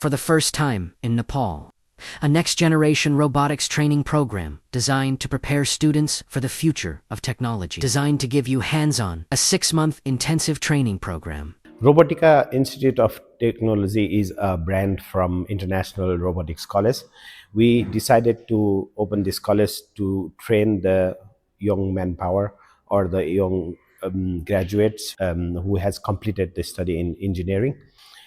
for the first time in Nepal. A next-generation robotics training program designed to prepare students for the future of technology. Designed to give you hands-on, a 6-month intensive training program. Robotica Institute of Technology is a brand from International Robotics College. We decided to open this college to train the young manpower or the young graduates who has completed the study in engineering.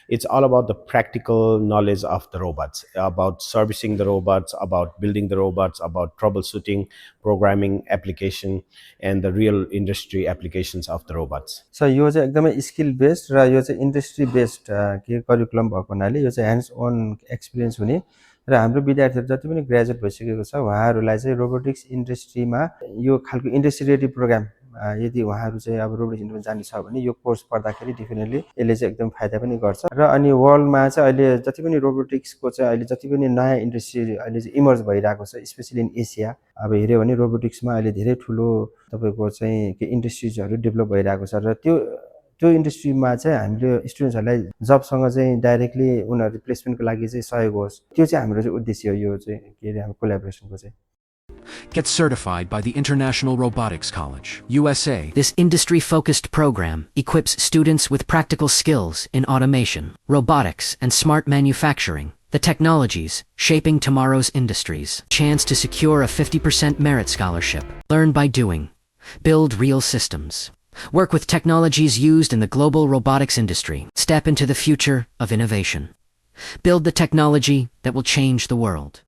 It's all about the practical knowledge of the robots, about servicing the robots, about building the robots, about troubleshooting, programming, application, and the real industry applications of the robots. So यो चाहिँ एकदमै skill based र यो चाहिँ industry based के curriculum भएको हुनाले यो चाहिँ hands अन experience हुने र हाम्रो विद्यार्थीहरू जति पनि ग्रेजुएट भइसकेको छ उहाँहरूलाई चाहिँ रोबोटिक्स इन्डस्ट्रीमा यो खालको इन्डस्ट्री रेडी प्रोग्राम यदि उहाँहरू चाहिँ अब रोबोटिक्स इन्डस्ट्रीमा जानु छ भने यो कोर्स पढ्दाखेरि डेफिनेटली यसले चाहिँ एकदम फाइदा पनि गर्छ र अनि वर्ल्डमा चाहिँ अहिले जति पनि रोबोटिक्सको चाहिँ अहिले जति पनि नयाँ इन्डस्ट्री अहिले चाहिँ इमर्ज भइरहेको छ स्पेसली इन एसिया अब हेऱ्यो भने रोबोटिक्समा अहिले धेरै ठुलो तपाईको चाहिँ के इन्डस्ट्रिजहरू डेभलप भइरहेको छ र त्यो इन्डस्ट्रीमा चाहिँ हामीले स्टुडेन्ट्सहरूलाई जबसँग चाहिँ डाइरेक्टली उनीहरू प्लेसमेन्टको लागि चाहिँ सहयोग होस् त्यो चाहिँ हाम्रो चाहिँ उद्देश्य हो यो चाहिँ के अरे हाम्रो कोलाबोरेसनको चाहिँ Get certified by the International Robotics College, USA. This industry-focused program equips students with practical skills in automation, robotics, and smart manufacturing, the technologies shaping tomorrow's industries. Chance to secure a 50% merit scholarship. Learn by doing. Build real systems. Work with technologies used in the global robotics industry. Step into the future of innovation. Build the technology that will change the world.